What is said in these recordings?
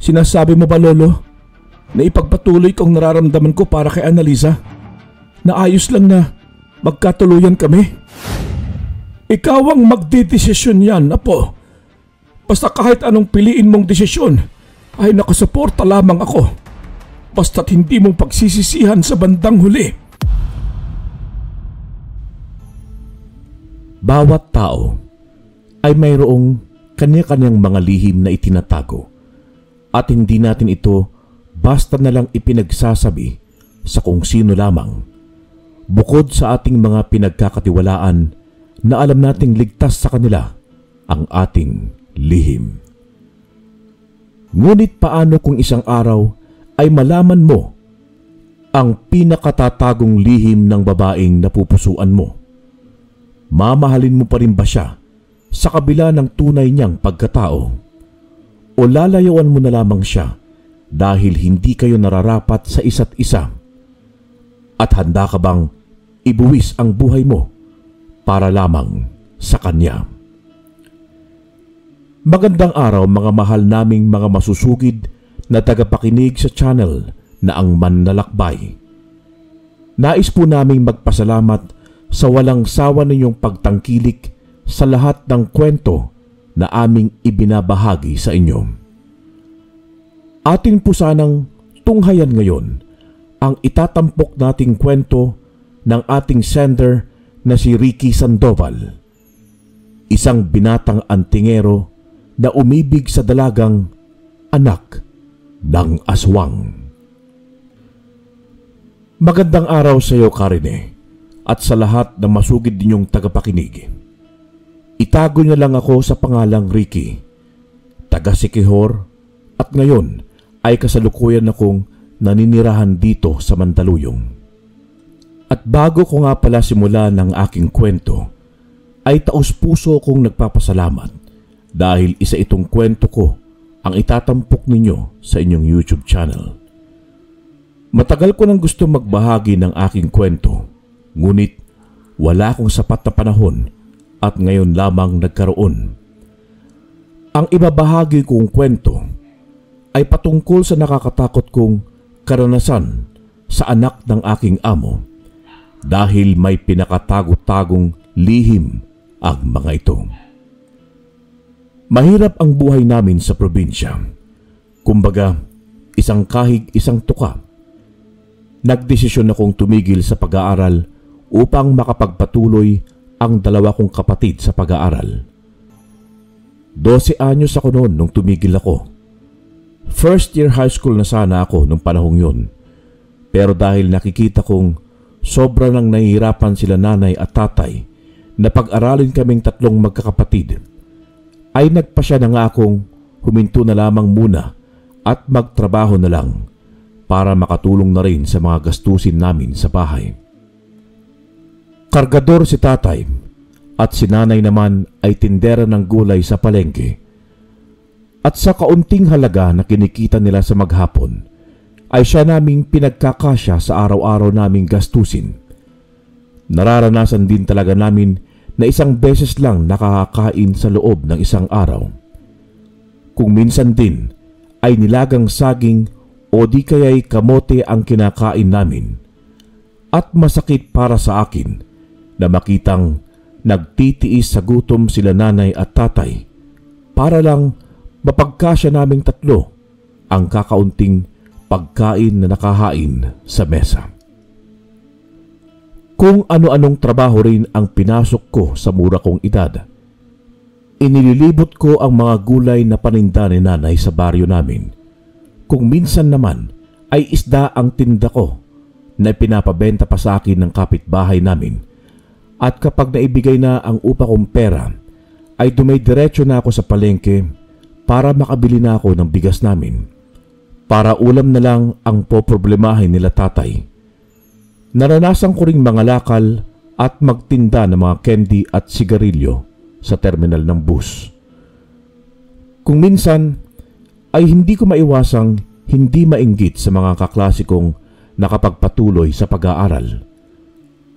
Sinasabi mo ba, Lolo, na ipagpatuloy kong nararamdaman ko para kay Annalisa? Na ayos lang na magkatuluyan kami? Ikaw ang magdidesisyon yan, Apo. Basta kahit anong piliin mong desisyon ay nakasuporta lamang ako. Basta't hindi mong pagsisisihan sa bandang huli. Bawat tao ay mayroong kanya-kanyang mga lihim na itinatago at hindi natin ito basta na lang ipinagsasabi sa kung sino lamang. Bukod sa ating mga pinagkakatiwalaan na alam nating ligtas sa kanila ang ating lihim. Ngunit paano kung isang araw ay malaman mo ang pinakatatagong lihim ng babaeng napupusuan mo? Mamahalin mo pa rin ba siya sa kabila ng tunay niyang pagkatao? O lalayawan mo na lamang siya dahil hindi kayo nararapat sa isa't isa? At handa ka bang ibuwis ang buhay mo para lamang sa kanya? Magandang araw mga mahal naming mga masusugid na tagapakinig sa channel na ang Manlalakbay. Nais po naming magpasalamat sa walang sawa ninyong pagtangkilik sa lahat ng kwento na aming ibinabahagi sa inyo. Atin po sanang tunghayan ngayon ang itatampok nating kwento ng ating sender na si Ricky Sandoval, isang binatang antingero na umibig sa dalagang anak ng aswang. Magandang araw sa iyo, Karine, at sa lahat ng masugid ninyong tagapakinig. Itago niyo lang ako sa pangalang Ricky, taga Siquijor, at ngayon ay kasalukuyan akong naninirahan dito sa Mandaluyong. At bago ko nga pala simulan ng aking kwento, ay taos-puso kong nagpapasalamat dahil isa itong kwento ko ang itatampok ninyo sa inyong YouTube channel. Matagal ko nang gusto magbahagi ng aking kwento, ngunit wala akong sapat na panahon at ngayon lamang nagkaroon. Ang ibabahagi kong kwento ay patungkol sa nakakatakot kong karanasan sa anak ng aking amo dahil may pinakatago-tagong lihim ang mga ito. Mahirap ang buhay namin sa probinsya. Kumbaga, isang kahig, isang tuka. Nagdesisyon akong tumigil sa pag-aaral upang makapagpatuloy ang dalawa kong kapatid sa pag-aaral. 12 anyos ako noon nung tumigil ako. First year high school na sana ako nung panahong yun. Pero dahil nakikita kong sobra nang nahihirapan sila nanay at tatay na pag-aralin kaming tatlong magkakapatid, ay nagpasya na nga akong huminto na lamang muna at magtrabaho na lang para makatulong na rin sa mga gastusin namin sa bahay. Kargador si tatay at si nanay naman ay tindera ng gulay sa palengke. At sa kaunting halaga na kinikita nila sa maghapon, ay siya naming pinagkakasya sa araw-araw naming gastusin. Nararanasan din talaga namin na isang beses lang nakakakain sa loob ng isang araw. Kung minsan din ay nilagang saging o di kaya'y kamote ang kinakain namin. At masakit para sa akin na makitang nagtitiis sa gutom sila nanay at tatay para lang mapagkasya naming tatlo ang kakaunting pagkain na nakahain sa mesa. Kung ano-anong trabaho rin ang pinasok ko sa mura kong edad, inililibot ko ang mga gulay na paninda ni nanay sa baryo namin. Kung minsan naman ay isda ang tinda ko na pinapabenta pa sa akin ng kapitbahay namin. At kapag naibigay na ang upa kong pera, ay dumay-diretso na ako sa palengke para makabili na ako ng bigas namin. Para ulam na lang ang poproblemahin nila tatay. Naranasan ko ring mangalakal at magtinda ng mga candy at sigarilyo sa terminal ng bus. Kung minsan ay hindi ko maiwasang hindi mainggit sa mga kaklasikong nakapagpatuloy sa pag-aaral.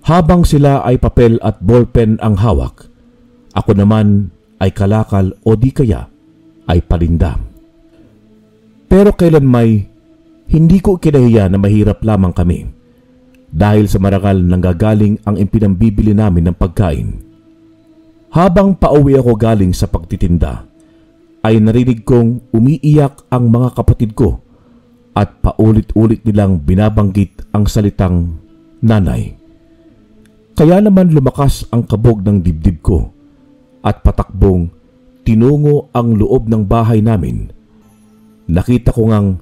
Habang sila ay papel at ballpen ang hawak, ako naman ay kalakal o di kaya ay palinda. Pero kailanmay, hindi ko kinahiya na mahirap lamang kami dahil sa marangal nanggagaling ang ipinambibili namin ng pagkain. Habang pauwi ako galing sa pagtitinda, ay narinig kong umiiyak ang mga kapatid ko at paulit-ulit nilang binabanggit ang salitang nanay. Kaya naman lumakas ang kabog ng dibdib ko at patakbong tinungo ang loob ng bahay namin. Nakita ko ngang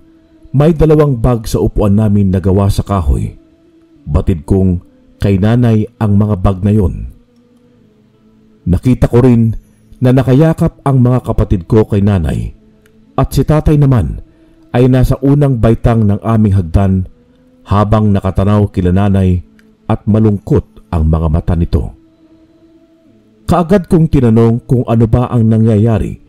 may 2 bag sa upuan namin na gawa sa kahoy. Batid kong kay nanay ang mga bag na yon. Nakita ko rin na nakayakap ang mga kapatid ko kay nanay at si tatay naman ay nasa unang baitang ng aming hagdan habang nakatanaw kila nanay at malungkot ang mga mata nito. Kaagad kong tinanong kung ano ba ang nangyayari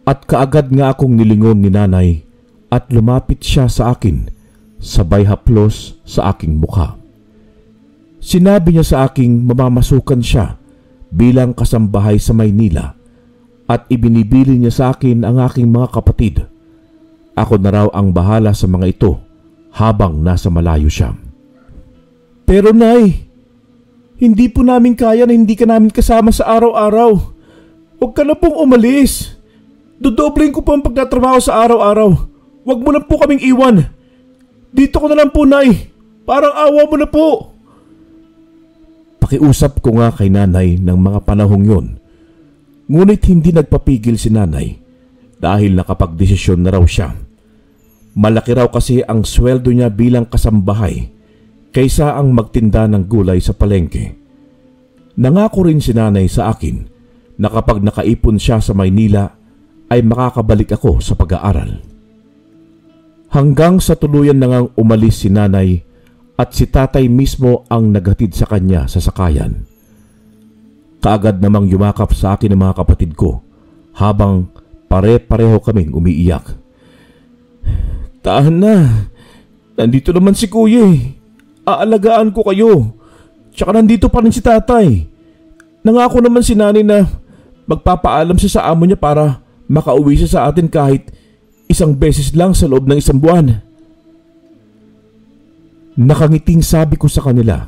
at kaagad nga akong nilingon ni nanay at lumapit siya sa akin sabay haplos sa aking mukha. Sinabi niya sa aking mamamasukan siya bilang kasambahay sa Maynila at ibinibili niya sa akin ang aking mga kapatid. Ako na raw ang bahala sa mga ito habang nasa malayo siya. Pero Nay, hindi po namin kaya na hindi ka namin kasama sa araw-araw. Huwag ka na pong umalis. Dodobling ko po ang pagtatrabaho sa araw-araw. Huwag mo lang po kaming iwan. Dito ko na lang po, Nay. Parang awa mo na po. Pakiusap ko nga kay nanay ng mga panahong yon. Ngunit hindi nagpapigil si nanay dahil nakapagdesisyon na raw siya. Malaki raw kasi ang sweldo niya bilang kasambahay kaysa ang magtinda ng gulay sa palengke. Nangako rin si nanay sa akin na kapag nakaipon siya sa Maynila ay makakabalik ako sa pag-aaral. Hanggang sa tuluyan na ngang umalis si nanay at si tatay mismo ang naghatid sa kanya sa sakayan. Kaagad namang yumakap sa akin ang mga kapatid ko habang pare-pareho kaming umiiyak. Tahan na, nandito naman si kuya eh. Aalagaan ko kayo. Tsaka nandito pa rin si tatay. Nangako naman si nanay na magpapaalam siya sa amo niya para makauwi siya sa atin kahit 1 beses lang sa loob ng 1 buwan. Nakangiting sabi ko sa kanila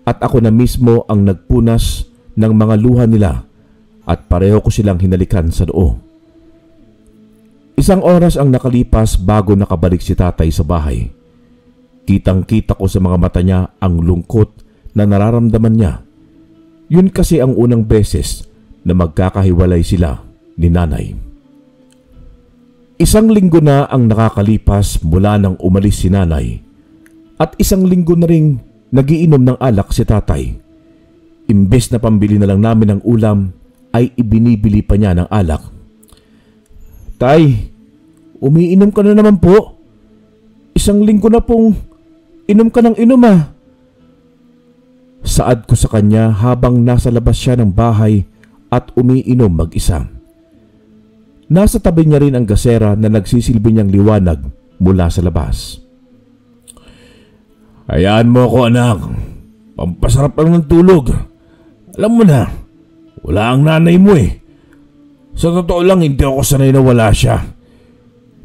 at ako na mismo ang nagpunas ng mga luha nila at pareho ko silang hinalikan sa noo. 1 oras ang nakalipas bago nakabalik si tatay sa bahay. Kitang-kita ko sa mga mata niya ang lungkot na nararamdaman niya. Yun kasi ang unang beses na magkakahiwalay sila ni nanay. 1 linggo na ang nakakalipas mula nang umalis si nanay at 1 linggo na ring nagiinom ng alak si tatay. Imbes na pambili na lang namin ng ulam ay ibinibili pa niya ng alak. Tay, umiinom ka na naman po. 1 linggo na pong inom ka ng inom ah. Saad ko sa kanya habang nasa labas siya ng bahay at umiinom mag-isa. Nasa tabi niya rin ang gasera na nagsisilbi niyang liwanag mula sa labas. Hayaan mo ako anak. Pampasarap lang ng tulog. Alam mo na, wala ang nanay mo eh. Sa totoo lang hindi ako sanay na wala siya.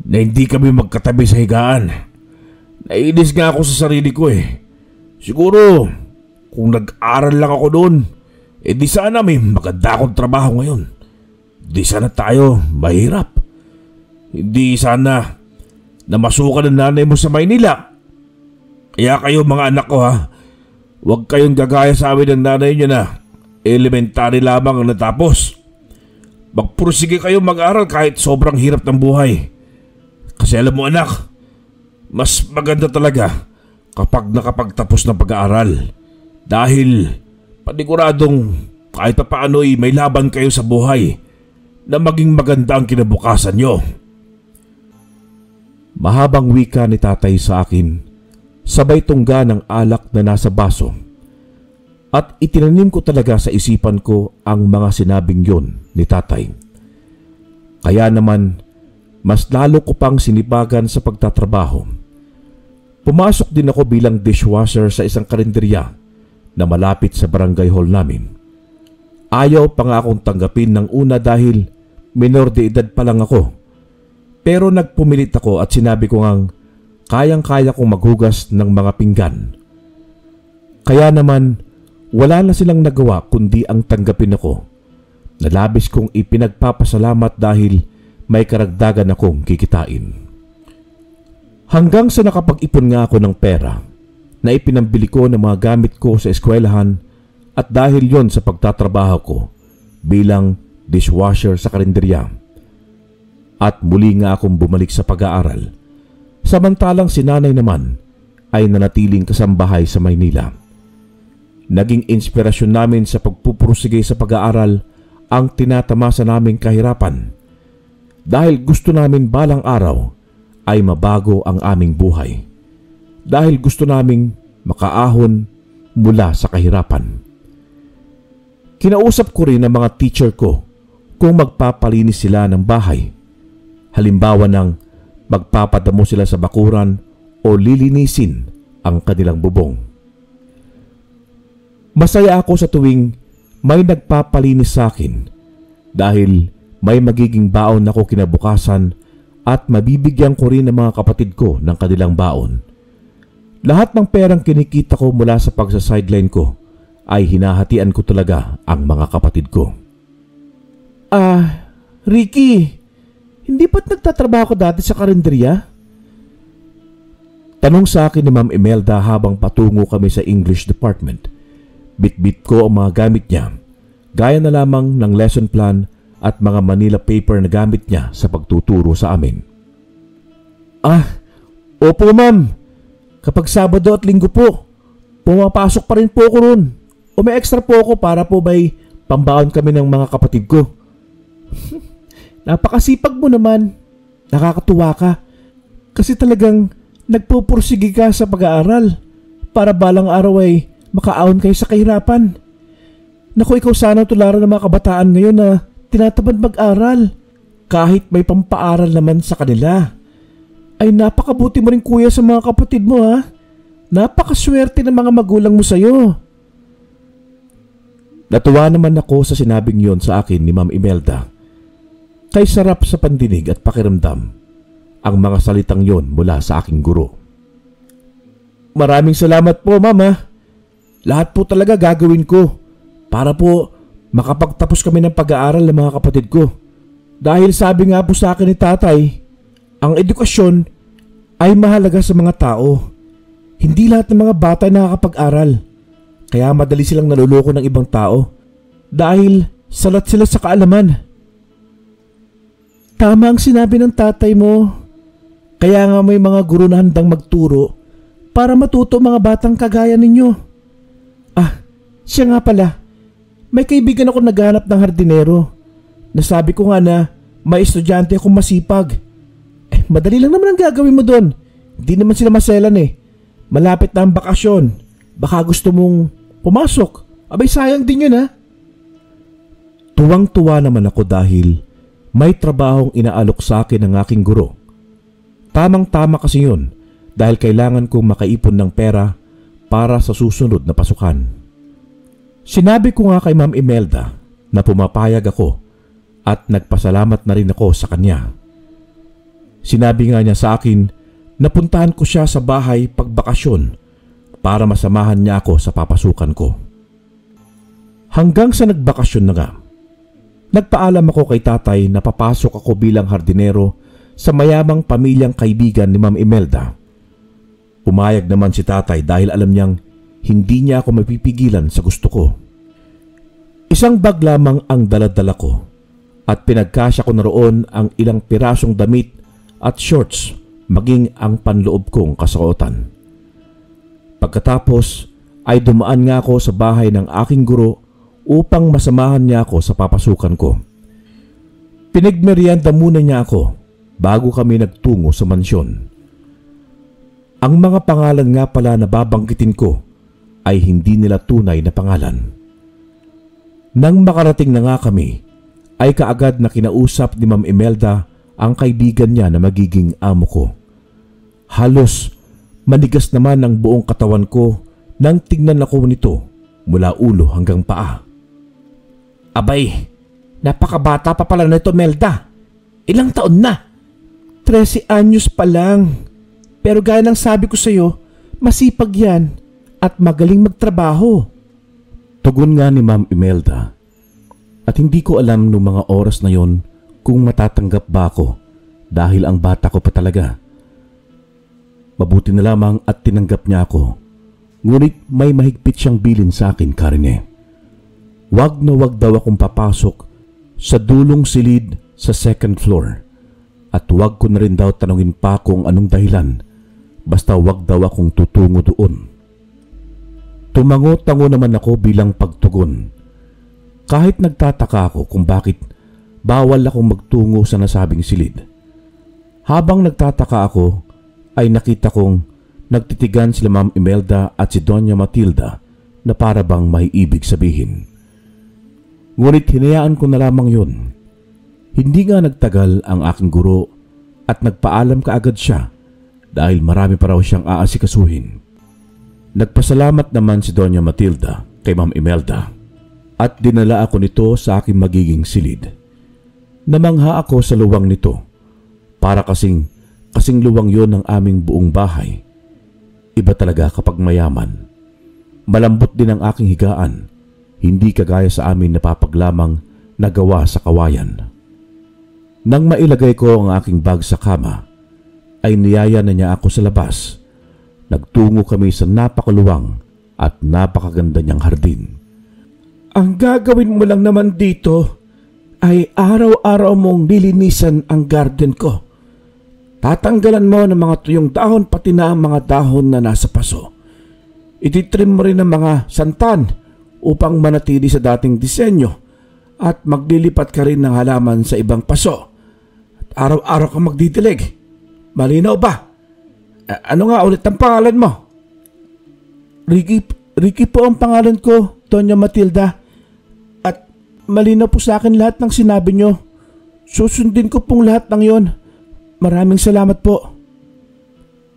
Na hindi kami magkatabi sa higaan. Naiinis nga ako sa sarili ko eh. Siguro, kung nag-aral lang ako doon, di sana may maganda akong trabaho ngayon. Di sana tayo mahirap. Hindi sana namasukan ng nanay mo sa Maynila. Kaya kayo mga anak ko ha, huwag kayong gagaya sa amin ng nanay niyo na elementary lamang ang natapos. Magpursige kayo mag-aral kahit sobrang hirap ng buhay. Kasi alam mo anak, mas maganda talaga kapag nakapagtapos ng pag-aaral. Dahil paniguradong kahit pa paano'y may laban kayo sa buhay na maging maganda ang kinabukasan nyo. Mahabang wika ni tatay sa akin, sabay tungga ng alak na nasa baso. At itinanim ko talaga sa isipan ko ang mga sinabing yon ni tatay. Kaya naman, mas lalo ko pang sinibagan sa pagtatrabaho. Pumasok din ako bilang dishwasher sa isang karinderya na malapit sa barangay hall namin. Ayaw pa nga akong tanggapin ng una dahil minor de edad pa lang ako. Pero nagpumilit ako at sinabi ko ngang kayang-kaya kong maghugas ng mga pinggan. Kaya naman wala na silang nagawa kundi ang tanggapin ako. Nalabis kong ipinagpapasalamat dahil may karagdagan akong kikitain. Hanggang sa nakapag-ipon nga ako ng pera na ipinambili ko ng mga gamit ko sa eskwelahan at dahil yon sa pagtatrabaho ko bilang dishwasher sa karinderya. At muli nga akong bumalik sa pag-aaral. Samantalang si nanay naman ay nanatiling kasambahay sa Maynila. Naging inspirasyon namin sa pagpupursige sa pag-aaral ang tinatamasa naming kahirapan dahil gusto namin balang araw ay mabago ang aming buhay. Dahil gusto naming makaahon mula sa kahirapan. Kinausap ko rin ang mga teacher ko kung magpapalinis sila ng bahay. Halimbawa ng magpapadamo sila sa bakuran o lilinisin ang kanilang bubong. Masaya ako sa tuwing may nagpapalinis sa akin dahil may magiging baon ako kinabukasan at mabibigyan ko rin ng mga kapatid ko ng kanilang baon. Lahat ng perang kinikita ko mula sa pagsa-sideline ko ay hinahatian ko talaga ang mga kapatid ko. Ricky, hindi ba't nagtatrabaho ko dati sa karinderya? Tanong sa akin ni Ma'am Imelda habang patungo kami sa English department. Bit-bit ko ang mga gamit niya, gaya na lamang ng lesson plan at mga Manila paper na gamit niya sa pagtuturo sa amin. Opo ma'am. Kapag Sabado at Linggo po, pumapasok pa rin po ako ron. O may extra po ako para po may pambaon kami ng mga kapatid ko. Napakasipag mo naman. Nakakatuwa ka. Kasi talagang nagpupursige ka sa pag-aaral para balang araw ay makaahon kayo sa kahirapan. Naku, ikaw sana tularan ng mga kabataan ngayon na tinatamad mag-aral. Kahit may pampaaral naman sa kanila. Ay napakabuti mo rin kuya sa mga kapatid mo ha. Napakaswerte ng mga magulang mo sa'yo. Natuwa naman ako sa sinabing yon sa akin ni Ma'am Imelda. Kay sarap sa pandinig at pakiramdam ang mga salitang yon mula sa aking guro. Maraming salamat po mama. Lahat po talaga gagawin ko para po makapagtapos kami ng pag-aaral ng mga kapatid ko. Dahil sabi nga po sa akin ni tatay, ang edukasyon ay mahalaga sa mga tao. Hindi lahat ng mga bata ay nakakapag-aral. Kaya madali silang naluloko ng ibang tao dahil salat sila sa kaalaman. Tama ang sinabi ng tatay mo. Kaya nga may mga guro na handang magturo para matuto mga batang kagaya ninyo. Siya nga pala. May kaibigan ako naghanap ng hardinero. Nasabi ko nga na may estudyante akong masipag. Madali lang naman ang gagawin mo doon. Hindi naman sila maselan Malapit na ang bakasyon. Baka gusto mong pumasok. Abay sayang din yun ha. Tuwang-tuwa naman ako dahil may trabahong inaalok sa akin ng aking guro. Tamang-tama kasi yun dahil kailangan kong makaipon ng pera para sa susunod na pasukan. Sinabi ko nga kay Ma'am Imelda na pumapayag ako at nagpasalamat na rin ako sa kanya. Sinabi nga niya sa akin na puntahan ko siya sa bahay pagbakasyon para masamahan niya ako sa papasukan ko. Hanggang sa nagbakasyon na nga, nagpaalam ako kay tatay na papasok ako bilang hardinero sa mayamang pamilyang kaibigan ni Ma'am Imelda. Pumayag naman si tatay dahil alam niyang hindi niya ako mapipigilan sa gusto ko. Isang bag lamang ang dala-dala ko at pinagkasya ko na roon ang ilang pirasong damit at shorts maging ang panloob kong kasuotan. Pagkatapos ay dumaan nga ako sa bahay ng aking guro upang masamahan niya ako sa papasukan ko. Pinagmerienda muna niya ako bago kami nagtungo sa mansyon. Ang mga pangalan nga pala na babanggitin ko ay hindi nila tunay na pangalan. Nang makarating na nga kami, ay kaagad na kinausap ni Ma'am Imelda ang kaibigan niya na magiging amo ko. Halos manigas naman ang buong katawan ko nang tignan ako nito mula ulo hanggang paa. Abay, napakabata pa pala nito Melda. Ilang taon na? 13 anyos pa lang. Pero gaya ng sabi ko sa'yo, masipag yan at magaling magtrabaho. Tugon nga ni Ma'am Imelda. At hindi ko alam nung mga oras na yon kung matatanggap ba ako dahil ang bata ko pa talaga. Mabuti na lamang at tinanggap niya ako. Ngunit may mahigpit siyang bilin sa akin, Karine. Wag na wag daw akong papasok sa dulong silid sa second floor. At wag ko na rin daw tanungin pa kung anong dahilan. Basta wag daw akong tutungo doon. Tumango-tango naman ako bilang pagtugon. Kahit nagtataka ako kung bakit bawal akong magtungo sa nasabing silid. Habang nagtataka ako, ay nakita kong nagtitigan sila Ma'am Imelda at si Doña Matilda na para bang may ibig sabihin. Ngunit hinayaan ko na lamang yun. Hindi nga nagtagal ang aking guro at nagpaalam kaagad siya dahil marami pa raw siyang aasikasuhin. Nagpasalamat naman si Doña Matilda kay Ma'am Imelda at dinala ako nito sa aking magiging silid. Namangha ako sa luwang nito para kasing luwang yon ng aming buong bahay. Iba talaga kapag mayaman. Malambot din ang aking higaan, hindi kagaya sa amin napapaglamang na gawa sa kawayan. Nang mailagay ko ang aking bag sa kama, ay niyaya na niya ako sa labas. Nagtungo kami sa napakaluwang at napakaganda niyang hardin. Ang gagawin mo lang naman dito ay araw-araw mong lilinisan ang garden ko. Tatanggalan mo ng mga tuyong dahon pati na ang mga dahon na nasa paso. Ititrim mo rin ang mga santan upang manatili sa dating disenyo at maglilipat ka rin ng halaman sa ibang paso. At araw-araw kang magdidilig. Malinaw ba? Ano nga ulit ang pangalan mo? Ricky po ang pangalan ko, Doña Matilda. At malinaw po sa akin lahat ng sinabi nyo. Susundin ko pong lahat ng yon. Maraming salamat po.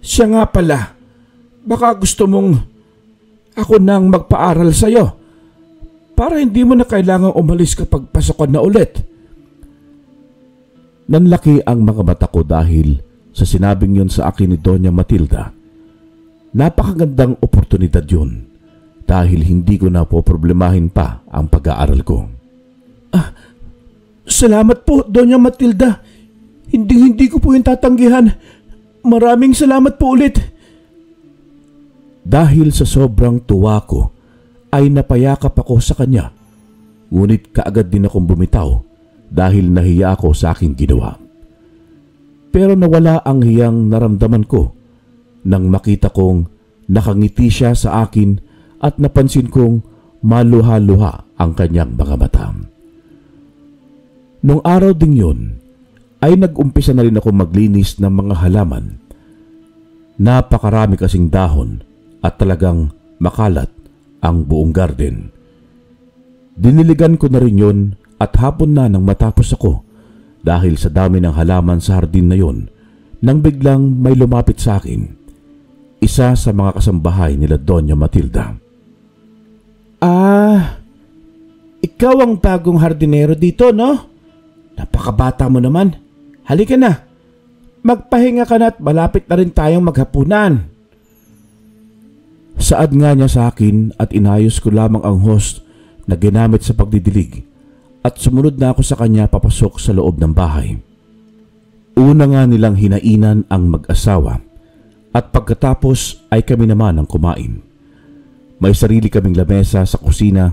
Siya nga pala, baka gusto mong ako nang magpaaral sa'yo para hindi mo na kailangang umalis kapag pasokan na ulit. Nanlaki ang mga mata ko dahil sa sinabing yon sa akin ni Doña Matilda. Napakagandang oportunidad yun dahil hindi ko na poproblemahin pa ang pag-aaral ko. Salamat po, Doña Matilda. Hindi ko po yung tatanggihan. Maraming salamat po ulit. Dahil sa sobrang tuwa ko, ay napayakap ako sa kanya. Ngunit kaagad din akong bumitaw dahil nahiya ako sa aking ginawa. Pero nawala ang hiyang naramdaman ko nang makita kong nakangiti siya sa akin at napansin kong maluha-luha ang kanyang mga mata. Nung araw ding yun, ay nag-umpisa na rin ako maglinis ng mga halaman. Napakarami kasing dahon at talagang makalat ang buong garden. Diniligan ko na rin yun at hapon na nang matapos ako dahil sa dami ng halaman sa hardin na yun nang biglang may lumapit sa akin. Isa sa mga kasambahay nila Doña Matilda. Ikaw ang bagong hardinero dito, no? Napakabata mo naman. Halika na. Magpahinga ka na at malapit na rin tayong maghapunan. Saad nga niya sa akin at inayos ko lamang ang host na ginamit sa pagdidilig at sumunod na ako sa kanya papasok sa loob ng bahay. Una nga nilang hinainan ang mag-asawa at pagkatapos ay kami naman ang kumain. May sarili kaming lamesa sa kusina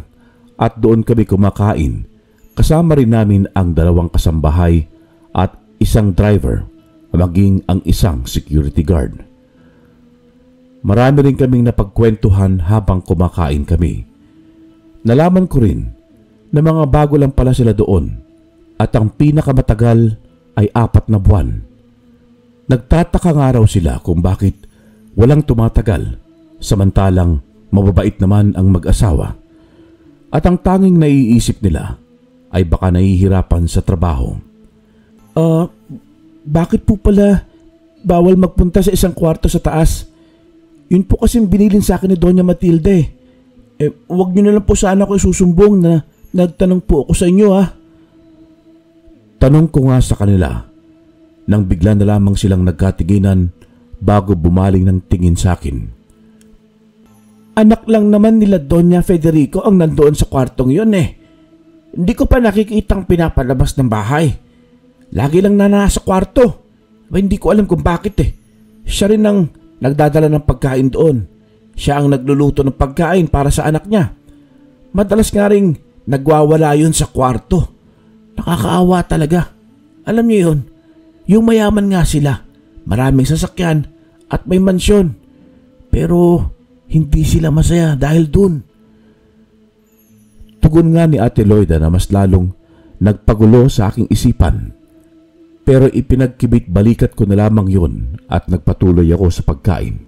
at doon kami kumakain kasama rin namin ang dalawang kasambahay at isang driver maging ang isang security guard. Marami rin kaming napagkwentuhan habang kumakain kami. Nalaman ko rin na mga bago lang pala sila doon at ang pinakamatagal ay 4 na buwan. Nagtataka nga raw sila kung bakit walang tumatagal samantalang mababait naman ang mag-asawa. At ang tanging naiisip nila ay baka nahihirapan sa trabaho. Bakit po pala bawal magpunta sa isang kwarto sa taas? Yun po kasing binilin sa akin ni Doña Matilda eh. Huwag niyo na lang po sana ako isusumbong na nagtanong po ako sa inyo ha. Tanong ko nga sa kanila nang bigla na lamang silang nagkatinginan bago bumaling ng tingin sa akin. Anak lang naman nila Doña Federico ang nandoon sa kwartong yun eh. Hindi ko pa nakikitang pinapalabas ng bahay. Lagi lang na nasa kwarto. Hindi ko alam kung bakit eh. Siya rin ang nagdadala ng pagkain doon. Siya ang nagluluto ng pagkain para sa anak niya. Madalas nga rin nagwawala yun sa kwarto. Nakakaawa talaga. Alam niyo yun, yung mayaman nga sila. Maraming sasakyan at may mansyon. Pero hindi sila masaya dahil dun. Tugon nga ni Ate Loida na mas lalong nagpagulo sa aking isipan. Pero ipinagkibit-balikat ko na lamang yun at nagpatuloy ako sa pagkain.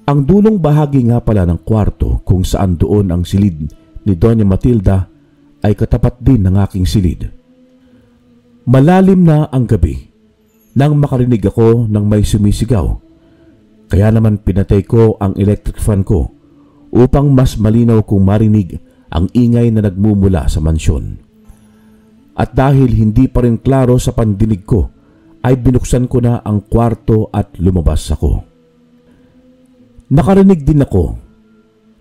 Ang dulong bahagi nga pala ng kwarto kung saan doon ang silid ni Doña Matilda ay katapat din ng aking silid. Malalim na ang gabi nang makarinig ako ng may sumisigaw. Kaya naman pinatay ko ang electric fan ko upang mas malinaw kong marinig ang ingay na nagmumula sa mansyon. At dahil hindi pa rin klaro sa pandinig ko, ay binuksan ko na ang kwarto at lumabas ako. Nakarinig din ako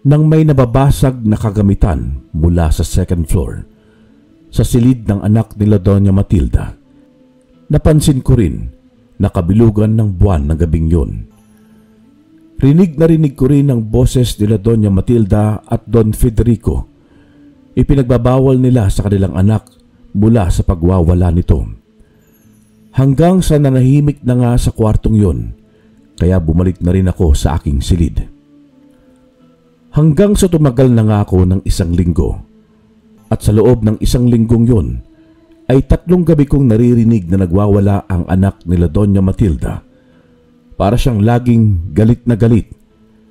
ng may nababasag na kagamitan mula sa second floor, sa silid ng anak nila Doña Matilda. Napansin ko rin na kabilugan ng buwan ng gabing yun. Rinig na rinig ko rin ang boses nila Doña Matilda at Don Federico. Ipinagbabawal nila sa kanilang anak mula sa pagwawala nito. Hanggang sa nanahimik na nga sa kwartong yun, kaya bumalik na rin ako sa aking silid. Hanggang sa tumagal na nga ako ng 1 linggo. At sa loob ng 1 linggong yun, ay 3 gabi kong naririnig na nagwawala ang anak nila Doña Matilda. Para siyang laging galit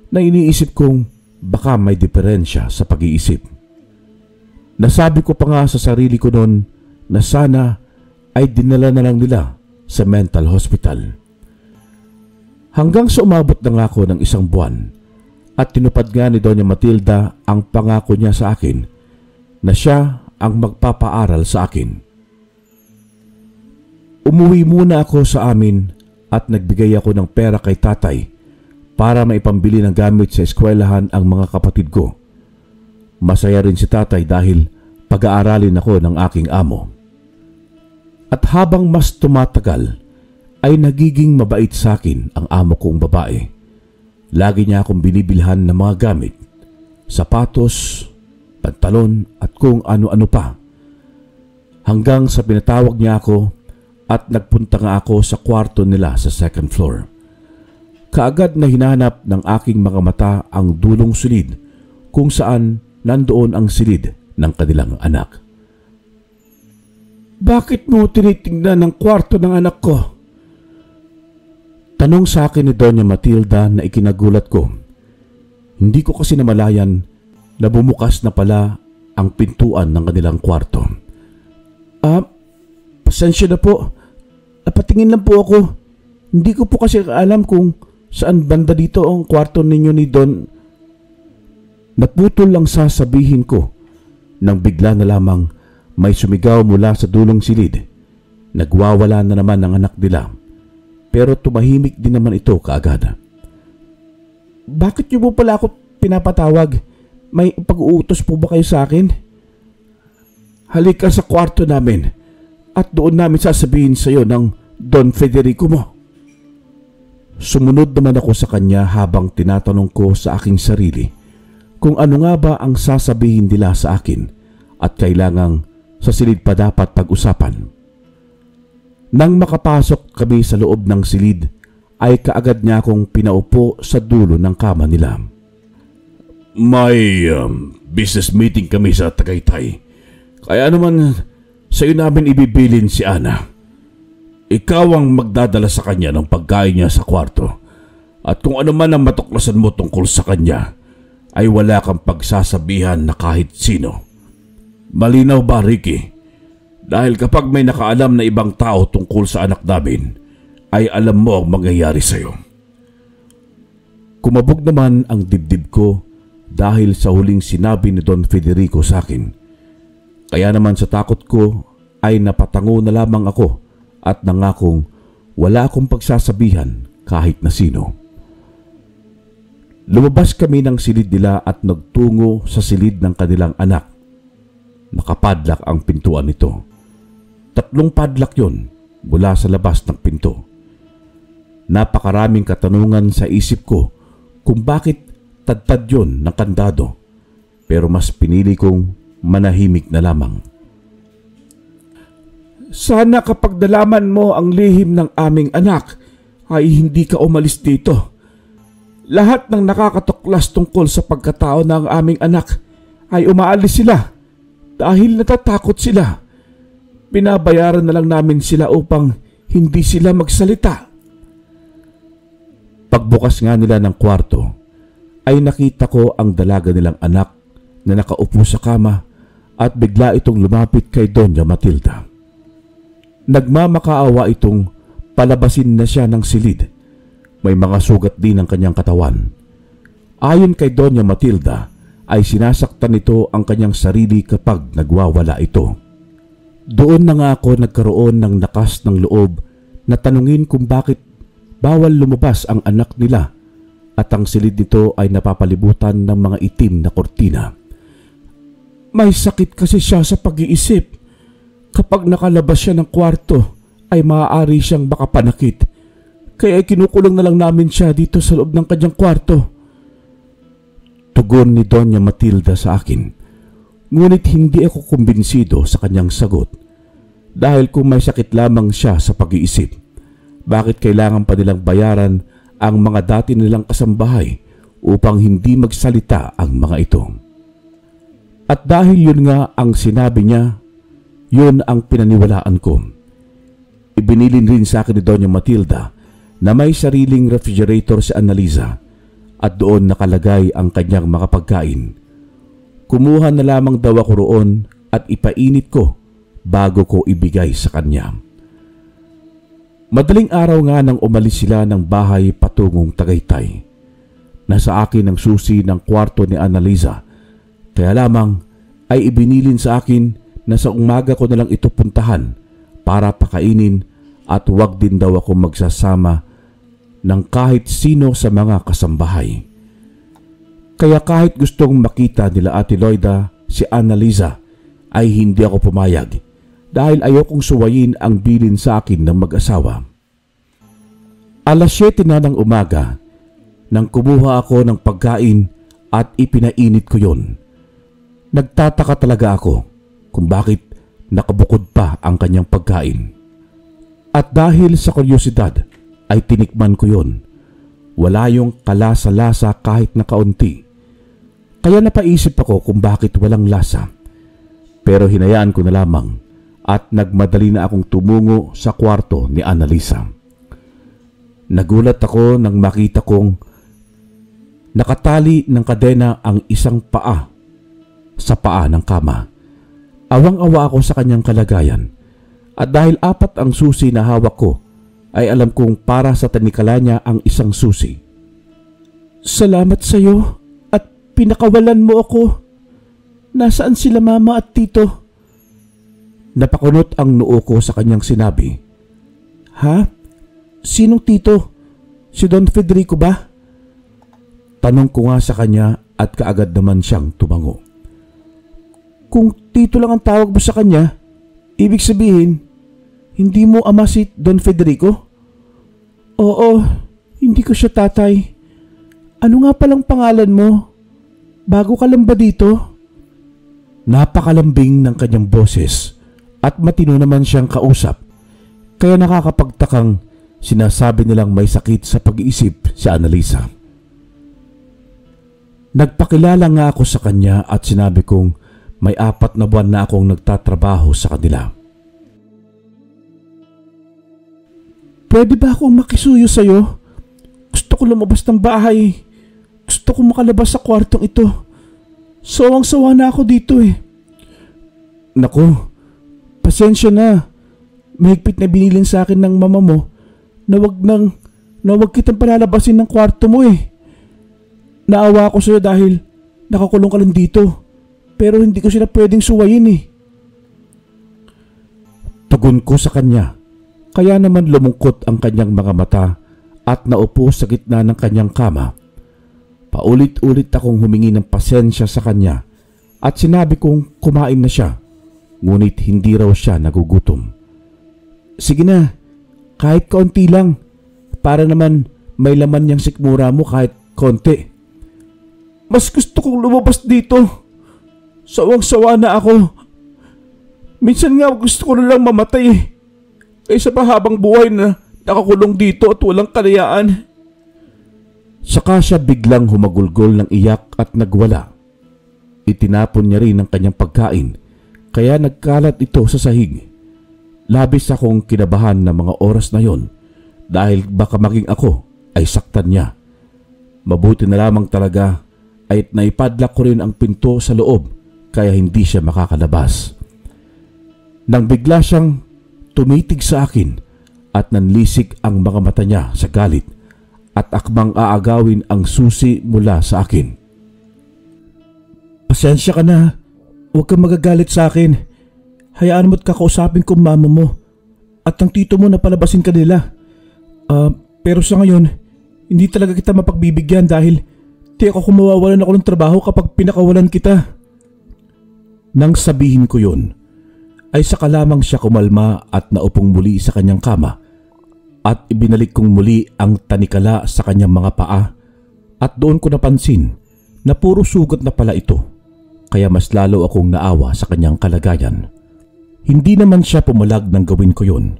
na iniisip kong baka may diferensya sa pag-iisip. Nasabi ko pa nga sa sarili ko noon na sana ay dinala na lang nila sa mental hospital. Hanggang sa umabot na nga ako ng 1 buwan at tinupad nga ni Doña Matilda ang pangako niya sa akin na siya ang magpapaaral sa akin. Umuwi muna ako sa amin at nagbigay ako ng pera kay tatay para maipambili ng gamit sa eskwelahan ang mga kapatid ko. Masaya rin si tatay dahil pag-aaralin ako ng aking amo. At habang mas tumatagal, ay nagiging mabait sa akin ang amo kong babae. Lagi niya akong binibilhan ng mga gamit, sapatos, pantalon at kung ano-ano pa. Hanggang sa pinatawag niya ako at nagpunta nga ako sa kwarto nila sa 2nd floor. Kaagad na hinahanap ng aking mga mata ang dulong silid kung saan nandoon ang silid ng kanilang anak. Bakit mo tinitingnan ang kwarto ng anak ko? Tanong sa akin ni Doña Matilda na ikinagulat ko. Hindi ko kasi namalayan na bumukas na pala ang pintuan ng kanilang kwarto. Pasensya na po. Napatingin lang po ako. Hindi ko po kasi alam kung saan banda dito ang kwarto ninyo ni Don. Naputol lang sasabihin ko nang bigla na lamang may sumigaw mula sa dulong silid. Nagwawala na naman ang anak nila. Pero tumahimik din naman ito kaagad. Bakit niyo po pala ako pinapatawag? May pag-uutos po ba kayo sa akin? Halika sa kwarto namin at doon namin sasabihin sa iyo ng Don Federico mo. Sumunod naman ako sa kanya habang tinatanong ko sa aking sarili kung ano nga ba ang sasabihin nila sa akin at kailangang sa silid pa dapat pag-usapan. Nang makapasok kami sa loob ng silid, ay kaagad niya akong pinaupo sa dulo ng kama nila. May business meeting kami sa Tagaytay. Kaya naman sa iyo namin ibibilin si Ana. Ikaw ang magdadala sa kanya ng pagkain niya sa kwarto. At kung ano man ang matuklasan mo tungkol sa kanya, ay wala kang pagsasabihan na kahit sino. Malinaw ba, Ricky? Dahil kapag may nakaalam na ibang tao tungkol sa anak namin, ay alam mo ang mangyayari sa iyo. Kumabog naman ang dibdib ko dahil sa huling sinabi ni Don Federico sa akin. Kaya naman sa takot ko ay napatango na lamang ako at nangakong wala akong pagsasabihan kahit na sino. Lumabas kami ng silid nila at nagtungo sa silid ng kanilang anak. Nakapadlak ang pintuan nito. 3 padlak yon mula sa labas ng pinto. Napakaraming katanungan sa isip ko kung bakit tadtad yon ng kandado, pero mas pinili kong manahimik na lamang. Sana kapag nalaman mo ang lihim ng aming anak ay hindi ka umalis dito. Lahat ng nakakatuklas tungkol sa pagkatao ng aming anak ay umaalis sila dahil natatakot sila. Binabayaran na lang namin sila upang hindi sila magsalita. Pagbukas nga nila ng kwarto ay nakita ko ang dalaga nilang anak na nakaupo sa kama at bigla itong lumapit kay Doña Matilda. Nagmamakaawa itong palabasin na siya ng silid. May mga sugat din ang kanyang katawan. Ayon kay Doña Matilda ay sinasaktan nito ang kanyang sarili kapag nagwawala ito. Doon na nga ako nagkaroon ng lakas ng loob na tanungin kung bakit bawal lumabas ang anak nila at ang silid nito ay napapalibutan ng mga itim na kortina. May sakit kasi siya sa pag-iisip. Kapag nakalabas siya ng kwarto ay maaari siyang makapanakit. Kaya kinukulong na lang namin siya dito sa loob ng kanyang kwarto. Tugon ni Doña Matilda sa akin. Ngunit hindi ako kumbinsido sa kanyang sagot. Dahil kung may sakit lamang siya sa pag-iisip, bakit kailangan pa nilang bayaran ang mga dati nilang kasambahay upang hindi magsalita ang mga ito? At dahil yun nga ang sinabi niya, yun ang pinaniwalaan ko. Ibinilin rin sa akin ni Doña Matilda na may sariling refrigerator si Annalisa at doon nakalagay ang kanyang mga pagkain. Kumuha na lamang daw ako roon at ipainit ko bago ko ibigay sa kanya. Madaling araw nga nang umalis sila ng bahay patungong Tagaytay. Nasa akin ang susi ng kwarto ni Annalisa, kaya lamang ay ibinilin sa akin na sa umaga ko na lang ito puntahan para pakainin at huwag din daw ako magsasama ng kahit sino sa mga kasambahay. Kaya kahit gustong makita nila Ate Loida si Annalisa ay hindi ako pumayag dahil ayokong suwayin ang bilin sa akin ng mag-asawa. 7:00 na ng umaga nang kumuha ako ng pagkain at ipinainit ko yon. Nagtataka talaga ako kung bakit nakabukod pa ang kanyang pagkain. At dahil sa kuryosidad ay tinikman ko yon. Wala yung kalasa-lasa kahit na kaunti. Kaya napaisip ako kung bakit walang lasa. Pero hinayaan ko na lamang at nagmadali na akong tumungo sa kwarto ni Annalisa. Nagulat ako nang makita kong nakatali ng kadena ang isang paa sa paa ng kama. Awang-awa ako sa kanyang kalagayan at dahil 4 ang susi na hawak ko ay alam kong para sa tanikala niya ang isang susi. Salamat sa iyo at pinakawalan mo ako. Nasaan sila mama at tito? Napakunot ang noo ko sa kanyang sinabi. Ha? Sinong tito? Si Don Federico ba? Tanong ko nga sa kanya at kaagad naman siyang tumango. Kung tito lang ang tawag mo sa kanya, ibig sabihin, hindi mo ama si Don Federico? Oo, hindi ko siya tatay. Ano nga palang pangalan mo? Bago ka lang ba dito? Napakalambing ng kanyang boses at matino naman siyang kausap. Kaya nakakapagtakang sinasabi nilang may sakit sa pag-iisip si Annalisa. Nagpakilala nga ako sa kanya at sinabi kong may 4 na buwan na akong nagtatrabaho sa kanila. Pwede ba akong makisuyo sa'yo? Gusto ko lumabas ng bahay. Gusto ko makalabas sa kwartong ito. Sawang-sawa na ako dito eh. Naku, pasensya na. Mahigpit na binilin sa akin ng mama mo na wag kitang palalabasin ng kwarto mo eh. Naawa ako sa'yo dahil nakakulong ka lang dito. Pero hindi ko sila pwedeng suwayin eh. Tugon ko sa kanya Kaya naman lumungkot ang kanyang mga mata at naupo sa gitna ng kanyang kama. Paulit-ulit akong humingi ng pasensya sa kanya at sinabi kong kumain na siya, ngunit hindi raw siya nagugutom. Sige na, kahit kaunti lang, para naman may laman niyang sikmura mo kahit konti. Mas gusto kong lumabas dito. Sawang-sawa na ako. Minsan nga gusto ko na lang mamatay kaysa pa habang buhay na nakakulong dito at walang kalayaan. Saka siya biglang humagulgol ng iyak at nagwala. Itinapon niya rin ang kanyang pagkain kaya nagkalat ito sa sahig. Labis akong kinabahan ng mga oras na yon dahil baka maging ako ay saktan niya. Mabuti na lamang talaga ay naipadlock ko rin ang pinto sa loob kaya hindi siya makakalabas. Nang bigla siyang tumitig sa akin at nanlisik ang mga mata niya sa galit at akmang aagawin ang susi mula sa akin. Pasensya ka na. Huwag kang magagalit sa akin. Hayaan mo't kakausapin ko mama mo at ang tito mo na palabasin ka nila. Pero sa ngayon, hindi talaga kita mapagbibigyan dahil di ako mawawalan ako ng trabaho kapag pinakawalan kita. Nang sabihin ko yun, ay saka lamang siya kumalma at naupong muli sa kanyang kama at ibinalik kong muli ang tanikala sa kanyang mga paa at doon ko napansin na puro sugat na pala ito kaya mas lalo akong naawa sa kanyang kalagayan. Hindi naman siya pumalag nang gawin ko yun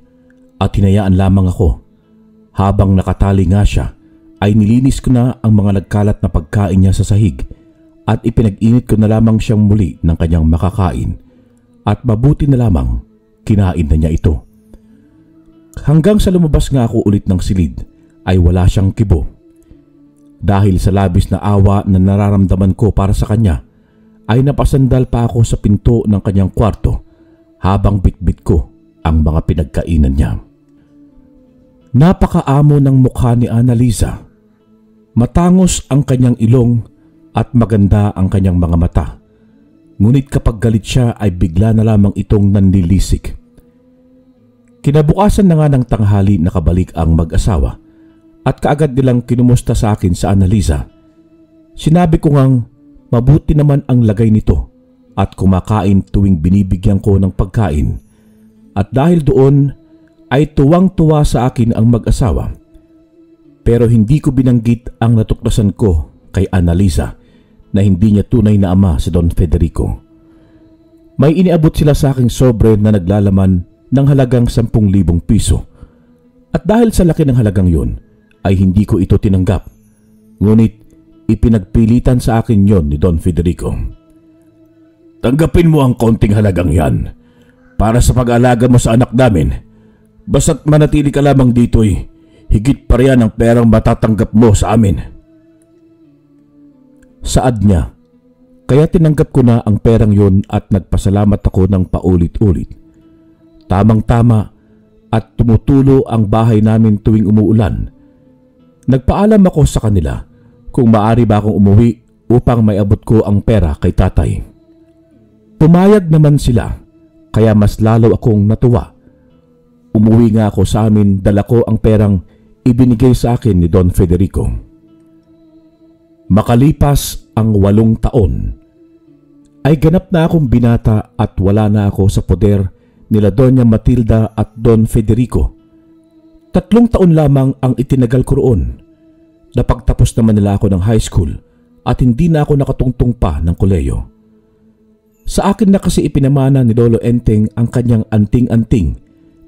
at hinayaan lamang ako. Habang nakatali nga siya ay nilinis ko na ang mga nagkalat na pagkain niya sa sahig at ipinag-init ko na lamang siyang muli ng kanyang makakain. At mabuti na lamang, kinain na niya ito. Hanggang sa lumabas nga ako ulit ng silid, ay wala siyang kibo. Dahil sa labis na awa na nararamdaman ko para sa kanya, ay napasandal pa ako sa pinto ng kanyang kwarto habang bitbit ko ang mga pinagkainan niya. Napakaamo ng mukha ni Annalisa. Matangos ang kanyang ilong at maganda ang kanyang mga mata. Ngunit kapag galit siya ay bigla na lamang itong nanlilisik. Kinabukasan na nga ng tanghali nakabalik ang mag-asawa at kaagad nilang kinumusta sa akin sa Annalisa. Sinabi ko ngang mabuti naman ang lagay nito at kumakain tuwing binibigyan ko ng pagkain. At dahil doon ay tuwang-tuwa sa akin ang mag-asawa. Pero hindi ko binanggit ang natuklasan ko kay Annalisa na hindi niya tunay na ama si Don Federico. May iniabot sila sa aking sobre na naglalaman ng halagang 10,000 piso. At dahil sa laki ng halagang yun, ay hindi ko ito tinanggap. Ngunit ipinagpilitan sa akin yon ni Don Federico. Tanggapin mo ang konting halagang yan para sa pag-aalaga mo sa anak namin. Basta't manatili ka lamang dito'y higit pa riyan ang perang matatanggap mo sa amin. Saad niya, kaya tinanggap ko na ang perang yun at nagpasalamat ako ng paulit-ulit. Tamang-tama at tumutulo ang bahay namin tuwing umuulan. Nagpaalam ako sa kanila kung maaari ba akong umuwi upang maiabot ko ang pera kay tatay. Pumayag naman sila kaya mas lalo akong natuwa. Umuwi nga ako sa amin, dala ko ang perang ibinigay sa akin ni Don Federico. Makalipas ang 8 taon, ay ganap na akong binata at wala na ako sa poder nila Doña Matilda at Don Federico. 3 taon lamang ang itinagal ko roon. Napagtapos naman nila ako ng high school at hindi na ako nakatungtong pa ng koleyo. Sa akin na kasi ipinamana ni Lolo Enteng ang kanyang anting-anting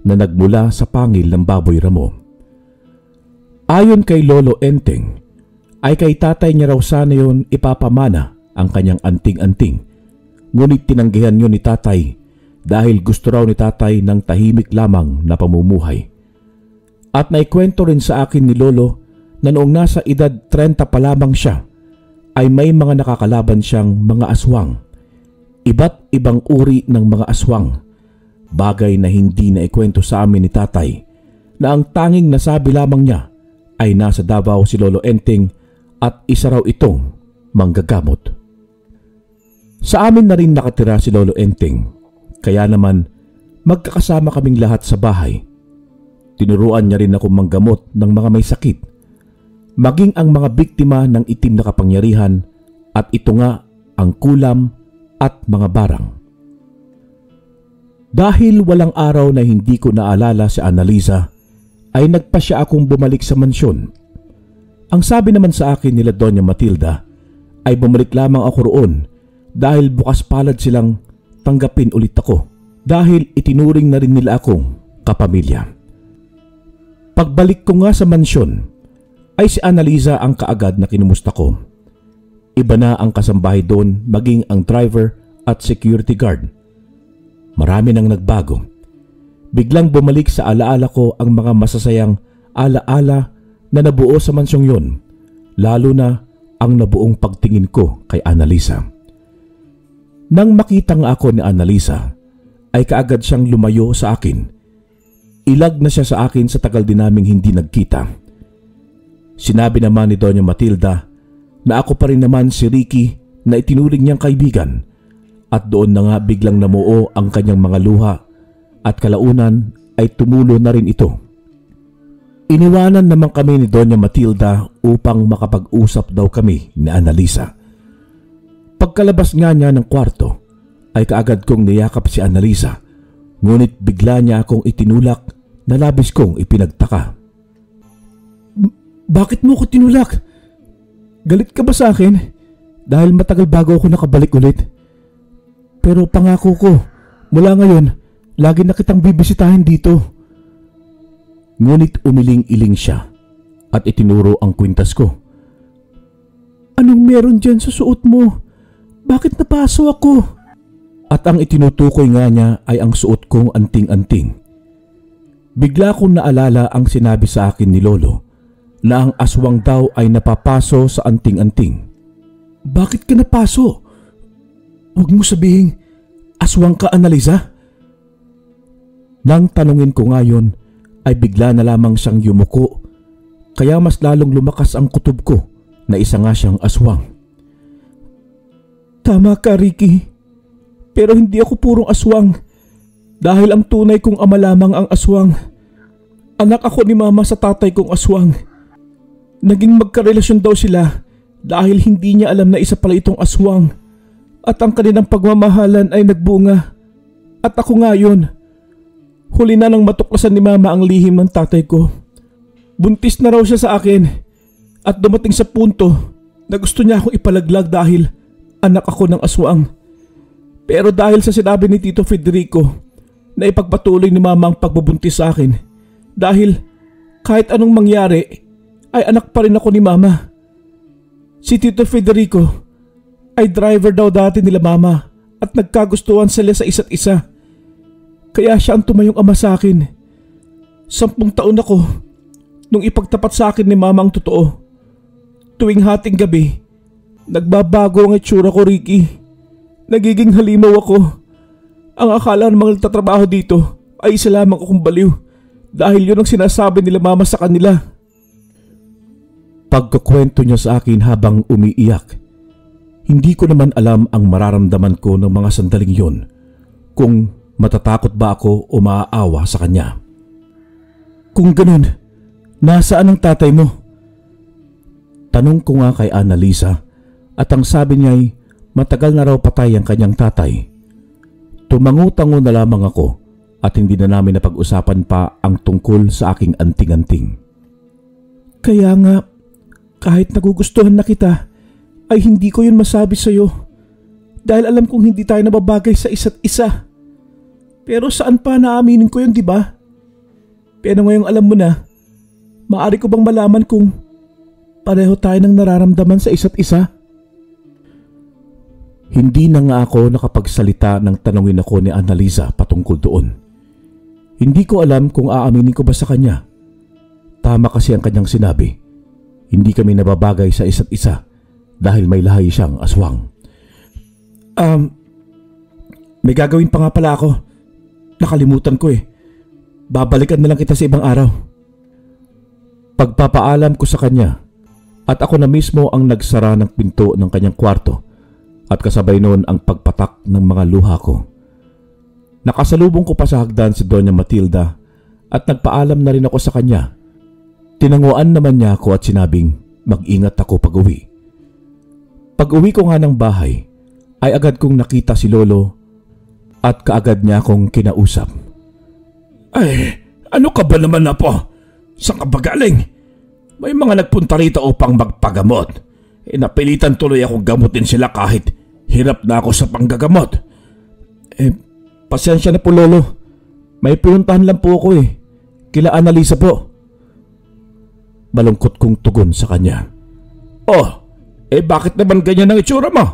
na nagmula sa pangil ng baboy ramo. Ayon kay Lolo Enteng, ay kay tatay niya raw sana yun ipapamana ang kanyang anting-anting. Ngunit tinanggihan yun ni tatay dahil gusto raw ni tatay ng tahimik lamang na pamumuhay. At naikwento rin sa akin ni Lolo na noong nasa edad 30 pa lamang siya ay may mga nakakalaban siyang mga aswang. Iba't ibang uri ng mga aswang. Bagay na hindi na ikwento sa amin ni tatay na ang tanging nasabi lamang niya ay nasa Davao si Lolo Enteng at isa raw itong manggagamot. Sa amin na rin nakatira si Lolo Enteng, kaya naman magkakasama kaming lahat sa bahay. Tinuruan niya rin ako manggamot ng mga may sakit, maging ang mga biktima ng itim na kapangyarihan, at ito nga ang kulam at mga barang. Dahil walang araw na hindi ko naalala si Annalisa, ay nagpasya akong bumalik sa mansyon. Ang sabi naman sa akin nila Doña Matilda ay bumalik lamang ako roon dahil bukas palad silang tanggapin ulit ako dahil itinuring na rin nila akong kapamilya. Pagbalik ko nga sa mansyon ay si Annalisa ang kaagad na kinumusta ko. Iba na ang kasambahay doon, maging ang driver at security guard. Marami nang nagbago. Biglang bumalik sa alaala ko ang mga masasayang alaala na nabuo sa mansyong yon, lalo na ang nabuong pagtingin ko kay Annalisa. Nang makita nga ako ni Annalisa, ay kaagad siyang lumayo sa akin. Ilag na siya sa akin sa tagal din naming hindi nagkita. Sinabi naman ni Doña Matilda na ako pa rin naman si Ricky na itinuring niyang kaibigan, at doon na nga biglang namuo ang kanyang mga luha at kalaunan ay tumulo na rin ito. Iniwanan naman kami ni Doña Matilda upang makapag-usap daw kami ni Annalisa. Pagkalabas nga niya ng kwarto ay kaagad kong niyakap si Annalisa, ngunit bigla niya akong itinulak na labis kong ipinagtaka. Bakit mo ko tinulak? Galit ka ba sa akin? Dahil matagal bago ako nakabalik ulit. Pero pangako ko, mula ngayon, lagi na kitang bibisitahin dito. Ngunit umiling-iling siya at itinuro ang kwintas ko. Anong meron dyan sa suot mo? Bakit napaso ako? At ang itinutukoy nga niya ay ang suot kong anting-anting. Bigla kong naalala ang sinabi sa akin ni Lolo na ang aswang daw ay napapaso sa anting-anting. Bakit ka napaso? Huwag mo sabihin, aswang ka, Annalisa? Nang tanungin ko ngayon, ay bigla na lamang siyang yumuko, kaya mas lalong lumakas ang kutob ko na isa nga siyang aswang. Tama ka, Ricky. Pero hindi ako purong aswang, dahil ang tunay kong ama lamang ang aswang. Anak ako ni Mama sa tatay kong aswang. Naging magkarelasyon daw sila dahil hindi niya alam na isa pala itong aswang, at ang kanilang pagmamahalan ay nagbunga. At ako nga yun. Huli na nang matuklasan ni Mama ang lihim ng tatay ko. Buntis na raw siya sa akin at dumating sa punto na gusto niya akong ipalaglag dahil anak ako ng aswang. Pero dahil sa sinabi ni Tito Federico na ipagpatuloy ni Mama ang pagbubuntis sa akin, dahil kahit anong mangyari ay anak pa rin ako ni Mama. Si Tito Federico ay driver daw dati nila Mama at nagkagustuhan sila sa isa't isa. Kaya siya ang tumayong ama sa akin. 10 taon ako nung ipagtapat sa akin ni Mama ang totoo. Tuwing hating gabi, nagbabago ang itsura ko, Ricky. Nagiging halimaw ako. Ang akala ng mga nagtatrabaho dito ay isa lamang akong baliw dahil yun ang sinasabi nila Mama sa kanila. Pagkukwento niya sa akin habang umiiyak, hindi ko naman alam ang mararamdaman ko ng mga sandaling yun, kung matatakot ba ako o maaawa sa kanya. Kung ganun, nasaan ang tatay mo? Tanong ko nga kay Annalisa, at ang sabi niya ay matagal na raw patay ang kanyang tatay. Tumango-tango na lamang ako at hindi na namin napag-usapan pa ang tungkol sa aking anting-anting. Kaya nga, kahit nagugustuhan na kita, ay hindi ko yun masabi sa'yo dahil alam kong hindi tayo nababagay sa isa't isa. Pero saan pa naaminin ko yun, di ba? Pero ngayong alam mo na, maaari ko bang malaman kung pareho tayo ng nararamdaman sa isa't isa? Hindi na nga ako nakapagsalita nang tanungin ako ni Annalisa patungkol doon. Hindi ko alam kung aaminin ko ba sa kanya. Tama kasi ang kanyang sinabi. Hindi kami nababagay sa isa't isa dahil may lahi siyang aswang. May gagawin pa nga pala ako. Nakalimutan ko eh. Babalikan na lang kita sa ibang araw. Pagpapaalam ko sa kanya at ako na mismo ang nagsara ng pinto ng kanyang kwarto at kasabay noon ang pagpatak ng mga luha ko. Nakasalubong ko pa sa hagdan si Doña Matilda at nagpaalam na rin ako sa kanya. Tinanguan naman niya ako at sinabing mag-ingat ako pag-uwi. Pag-uwi ko nga ng bahay ay agad kong nakita si Lolo at kaagad niya akong kinausap. Ay, ano ka ba naman, Apo? Saan ka ba galing? May mga nagpunta rito upang magpagamot. Napilitan tuloy akong gamutin sila kahit hirap na ako sa panggagamot. Pasensya na po, Lolo. May pinuntahan lang po ako Kila Annalisa po. Malungkot kong tugon sa kanya. Oh, bakit naman ganyan ang itsura mo?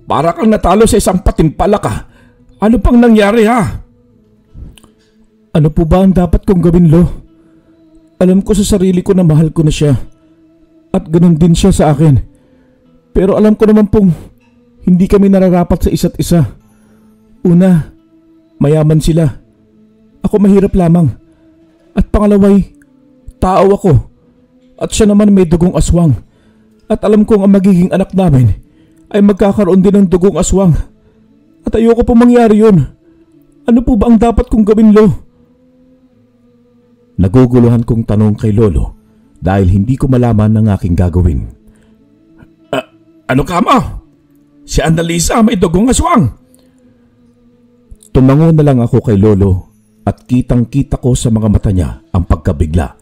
Para kang natalo sa isang patimpalaka. Ano pang nangyari, ha? Ano po ba ang dapat kong gawin, Lo? Alam ko sa sarili ko na mahal ko na siya. At ganun din siya sa akin. Pero alam ko naman pong hindi kami nararapat sa isa't isa. Una, mayaman sila. Ako mahirap lamang. At pangalaway, tao ako. At siya naman may dugong aswang. At alam kong ang magiging anak namin ay magkakaroon din ng dugong aswang. At ayoko po mangyari yun. Ano po ba ang dapat kong gawin, Lo? Naguguluhan kong tanong kay Lolo dahil hindi ko malaman ang aking gagawin. Ano ka mo? Si Annalisa may dugong aswang. Tumango na lang ako kay Lolo at kitang-kita ko sa mga mata niya ang pagkabigla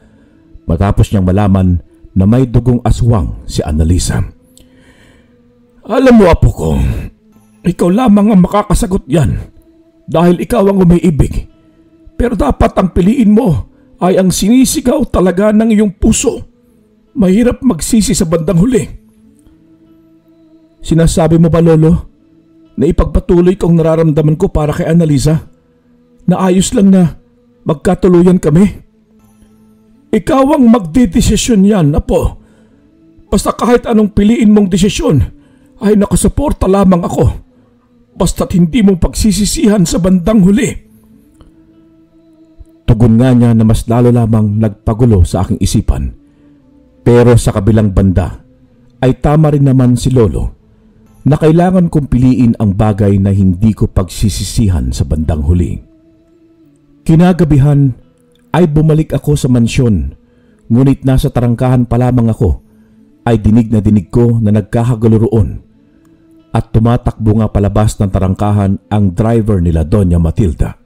matapos niyang malaman na may dugong aswang si Annalisa. Alam mo, Apo ko, ikaw lamang ang makakasagot yan dahil ikaw ang umiibig. Pero dapat ang piliin mo ay ang sinisigaw talaga ng iyong puso. Mahirap magsisi sa bandang huli. Sinasabi mo ba, Lolo, na ipagpatuloy kong nararamdaman ko para kay Annalisa? Na ayos lang na magkatuluyan kami? Ikaw ang magdidesisyon yan, Apo. Basta kahit anong piliin mong desisyon ay nakasuporta lamang ako. Basta't hindi mong pagsisisihan sa bandang huli. Tugon nga niya na mas lalo lamang nagpagulo sa aking isipan. Pero sa kabilang banda ay tama rin naman si Lolo na kailangan kong piliin ang bagay na hindi ko pagsisisihan sa bandang huli. Kinagabihan ay bumalik ako sa mansyon, ngunit nasa tarangkahan pa lamang ako ay dinig ko na nagkakagulo roon at tumatakbo nga palabas ng tarangkahan ang driver nila Doña Matilda.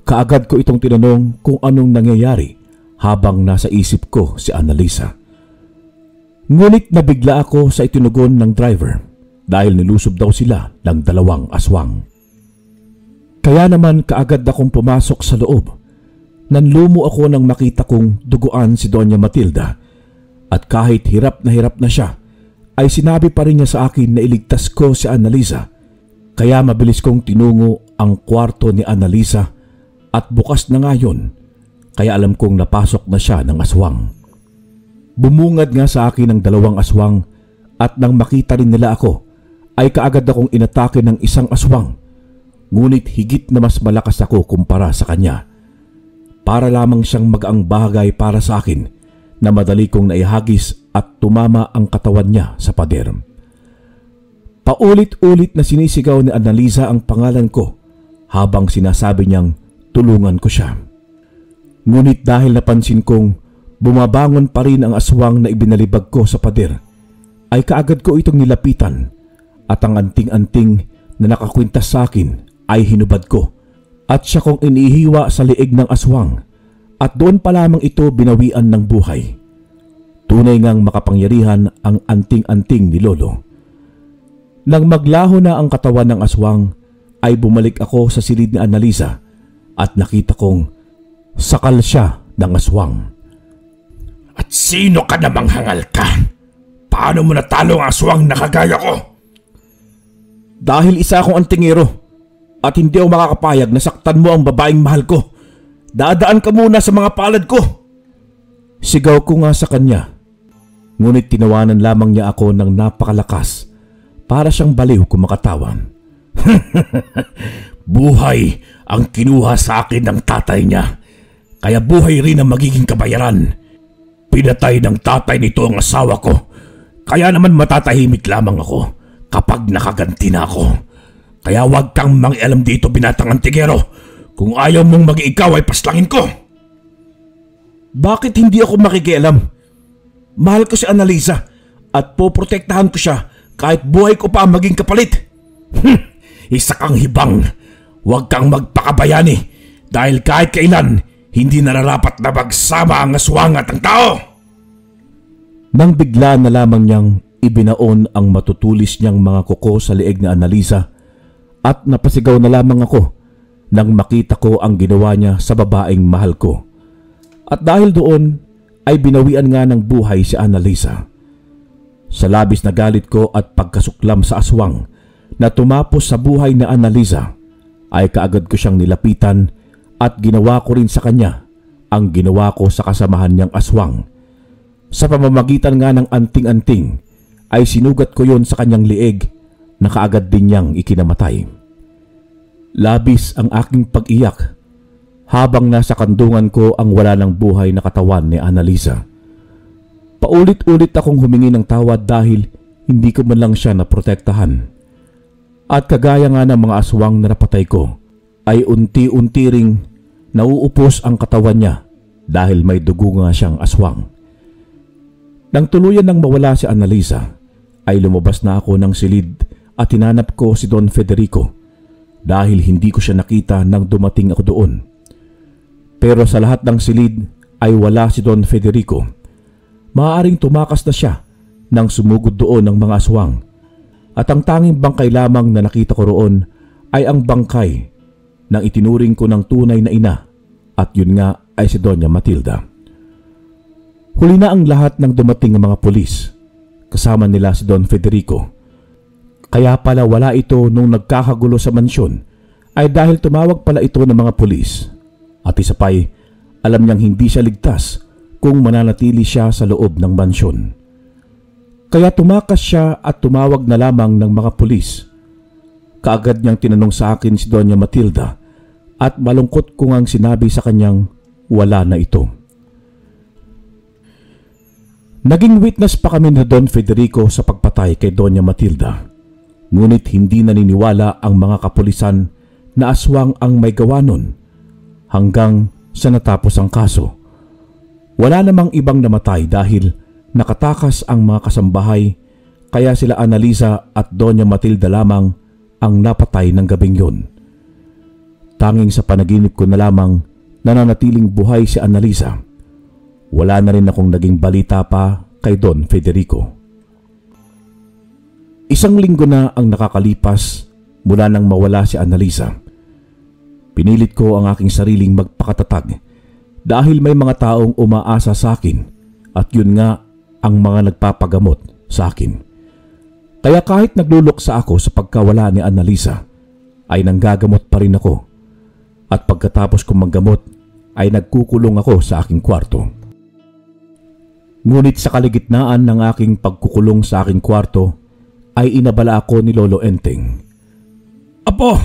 Kaagad ko itong tinanong kung anong nangyayari habang nasa isip ko si Annalisa. Ngunit nabigla ako sa itinugon ng driver dahil nilusob daw sila ng 2 aswang. Kaya naman kaagad akong pumasok sa loob. Nanlumo ako nang makita kong duguan si Doña Matilda at kahit hirap na siya ay sinabi pa rin niya sa akin na iligtas ko si Annalisa. Kaya mabilis kong tinungo ang kwarto ni Annalisa at bukas na nga yun, kaya alam kong napasok na siya ng aswang. Bumungad nga sa akin ang 2 aswang at nang makita rin nila ako, ay kaagad akong inatake ng isang aswang. Ngunit higit na mas malakas ako kumpara sa kanya. Para lamang siyang magaang bagay para sa akin na madali kong naihagis at tumama ang katawan niya sa pader. Paulit-ulit na sinisigaw ni Annalisa ang pangalan ko habang sinasabi niyang tulungan ko siya. Ngunit dahil napansin kong bumabangon pa rin ang aswang na ibinalibag ko sa pader, ay kaagad ko itong nilapitan at ang anting-anting na nakakwintas sa akin ay hinubad ko at siya kong inihiwa sa liig ng aswang at doon pa lamang ito binawian ng buhay. Tunay ngang makapangyarihan ang anting-anting ni Lolo. Nang maglaho na ang katawan ng aswang ay bumalik ako sa silid ni Annalisa at nakita kong sakal siya ng aswang. At sino ka namang hangal ka? Paano mo natalo ang aswang na kagaya ko? Dahil isa akong antingero at hindi ako makakapayag na saktan mo ang babaeng mahal ko. Dadaan ka muna sa mga palad ko. Sigaw ko nga sa kanya. Ngunit tinawanan lamang niya ako ng napakalakas para siyang baliw kumakatawan. Buhay ang kinuha sa akin ng tatay niya. Kaya buhay rin ang magiging kabayaran. Pinatay ng tatay nito ang asawa ko. Kaya naman matatahimik lamang ako kapag nakaganti na ako. Kaya huwag kang mangialam dito, binatang antigero. Kung ayaw mong mag-ikaw ay paslangin ko. Bakit hindi ako makikialam? Mahal ko si Annalisa at poprotektahan ko siya kahit buhay ko pa ang maging kapalit. Isa kang hibang. Huwag kang magpakabayani dahil kahit kailan hindi nararapat na magsama ang aswang at ang tao. Nang bigla na lamang niyang ibinaon ang matutulis niyang mga kuko sa leeg ni Annalisa at napasigaw na lamang ako nang makita ko ang ginawa niya sa babaeng mahal ko. At dahil doon ay binawian nga ng buhay si Annalisa. Sa labis na galit ko at pagkasuklam sa aswang na tumapos sa buhay ni Annalisa ay kaagad ko siyang nilapitan at ginawa ko rin sa kanya ang ginawa ko sa kasamahan niyang aswang. Sa pamamagitan nga ng anting-anting ay sinugat ko yon sa kanyang lieg na kaagad din niyang ikinamatay. Labis ang aking pag-iyak habang nasa kandungan ko ang wala ng buhay na katawan ni Annalisa. Paulit-ulit akong humingi ng tawad dahil hindi ko man lang siya naprotektahan. At kagaya nga ng mga aswang na napatay ko, ay unti-unti ring nauupos ang katawan niya dahil may dugo nga siyang aswang. Nang tuluyan nang mawala si Annalisa, ay lumabas na ako ng silid at hinanap ko si Don Federico dahil hindi ko siya nakita nang dumating ako doon. Pero sa lahat ng silid ay wala si Don Federico. Maaaring tumakas na siya nang sumugod doon ng mga aswang. At ang tanging bangkay lamang na nakita ko roon ay ang bangkay ng itinuring ko ng tunay na ina at yun nga ay si Doña Matilda. Huli na ang lahat ng dumating ng mga pulis. Kasama nila si Don Federico. Kaya pala wala ito nung nagkakagulo sa mansyon ay dahil tumawag pala ito ng mga pulis. At isa pa'y alam niyang hindi siya ligtas kung mananatili siya sa loob ng mansyon. Kaya tumakas siya at tumawag na lamang ng mga pulis. Kaagad niyang tinanong sa akin si Doña Matilda at malungkot ko ngang sinabi sa kanyang wala na ito. Naging witness pa kami ni Don Federico sa pagpatay kay Doña Matilda. Ngunit hindi naniniwala ang mga kapulisan na aswang ang may gawa nun hanggang sa natapos ang kaso. Wala namang ibang namatay dahil nakatakas ang mga kasambahay kaya sila Annalisa at Doña Matilda lamang ang napatay ng gabing yun. Tanging sa panaginip ko na lamang nananatiling buhay si Annalisa. Wala na rin akong naging balita pa kay Don Federico. Isang linggo na ang nakakalipas mula nang mawala si Annalisa. Pinilit ko ang aking sariling magpakatatag dahil may mga taong umaasa sa akin at yun nga ang mga nagpapagamot sa akin. Kaya kahit nagluluksa ako sa pagkawala ni Annalisa ay nanggagamot pa rin ako at pagkatapos kong maggamot ay nagkukulong ako sa aking kwarto. Ngunit sa kaligitnaan ng aking pagkukulong sa aking kwarto ay inabala ako ni Lolo Enteng. Apo,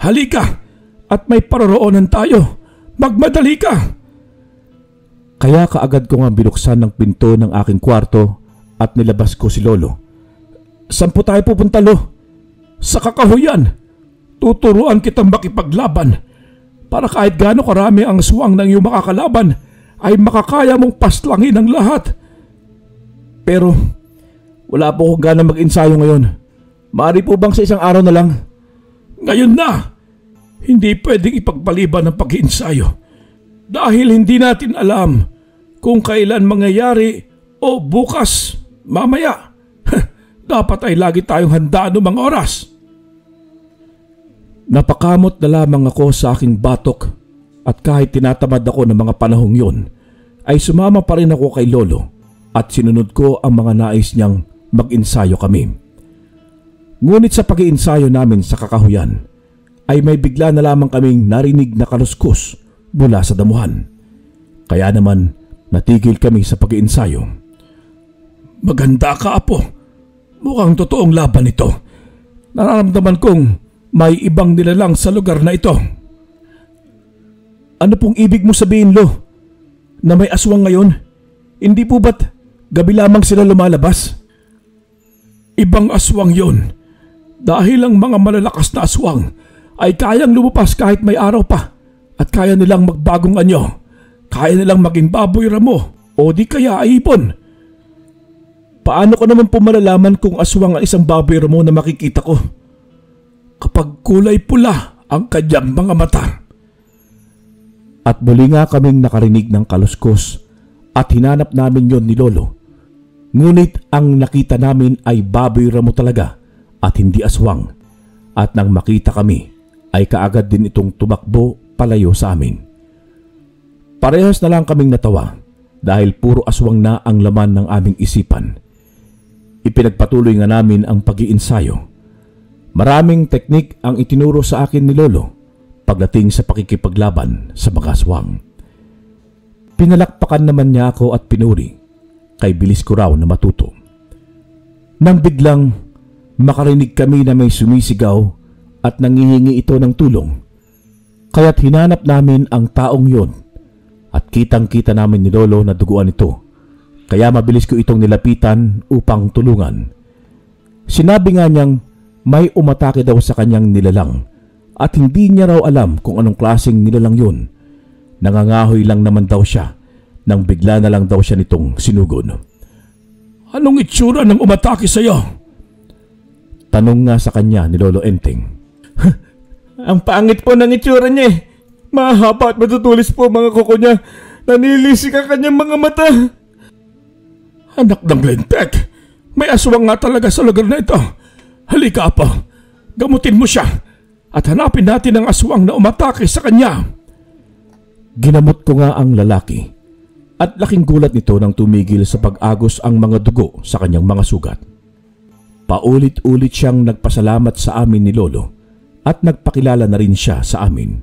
halika at may paroroonan tayo. Magmadali ka! Kaya kaagad ko nga binuksan ng pinto ng aking kwarto at nilabas ko si Lolo. Saan po tayo pupunta, Lo? Sa kakahuyan. Tuturuan kitang makipaglaban para kahit gaano karami ang aswang ng iyong makakalaban ay makakaya mong paslangin ang lahat. Pero wala po akong gana mag-ensayo ngayon. Maaari po bang sa isang araw na lang? Ngayon na! Hindi pwedeng ipagpaliban ang pag-iensayo dahil hindi natin alam kung kailan mangyayari o bukas, mamaya. Dapat ay lagi tayong handa anumang oras. Napakamot na lamang ako sa aking batok at kahit tinatamad ako ng mga panahong yun, ay sumama pa rin ako kay Lolo at sinunod ko ang mga nais niyang mag-ensayo kami. Ngunit sa pag-iensayo namin sa kakahuyan, ay may bigla na lamang kaming narinig na kaluskos mula sa damuhan. Kaya naman natigil kami sa pag-iensayo. Maganda ka, Apo. Mukhang totoong laban ito. Nararamdaman kong may ibang nilalang sa lugar na ito. Ano pong ibig mo sabihin, Lo? Na may aswang ngayon? Hindi po ba't gabi lamang sila lumalabas? Ibang aswang yon. Dahil ang mga malalakas na aswang ay kayang lumabas kahit may araw pa at kaya nilang magbagong anyo. kaya nilang maging baboy ramo o di kaya ay ibon. Paano ko naman po malalaman kung aswang ang isang baboy ramo na makikita ko? Kapag kulay pula ang kanyang mga mata. At muli nga kaming nakarinig ng kaluskos at hinanap namin yon ni Lolo. Ngunit ang nakita namin ay baboy ramo talaga at hindi aswang. At nang makita kami ay kaagad din itong tumakbo palayo sa amin. Parehas na lang kaming natawa dahil puro aswang na ang laman ng aming isipan. Ipinagpatuloy nga namin ang pag-iinsayo. Maraming teknik ang itinuro sa akin ni Lolo pagdating sa pakikipaglaban sa mga aswang. Pinalakpakan naman niya ako at pinuri, kay bilis ko raw na matuto. Nang biglang makarinig kami na may sumisigaw at nangihingi ito ng tulong, kaya't hinanap namin ang taong yon at kitang-kita namin ni Lolo na duguan ito, kaya mabilis ko itong nilapitan upang tulungan. Sinabi nga niyang may umatake daw sa kanyang nilalang at hindi niya raw alam kung anong klaseng nilalang yun. Nangangahoy lang naman daw siya nang bigla na lang daw siya nitong sinugod. Anong itsura ng umatake sa iyo? Tanong nga sa kanya ni Lolo Enteng. Ang pangit po ng itsura niya eh. Mahaba at matutulis po mga kuko niya. Nanilisik ang kanyang mga mata. Anak ng Glenpeck, may aswang nga talaga sa lugar na ito. Halika po, gamutin mo siya at hanapin natin ang aswang na umatake sa kanya. Ginamot ko nga ang lalaki at laking gulat nito nang tumigil sa pag-agos ang mga dugo sa kanyang mga sugat. Paulit-ulit siyang nagpasalamat sa amin ni Lolo at nagpakilala na rin siya sa amin.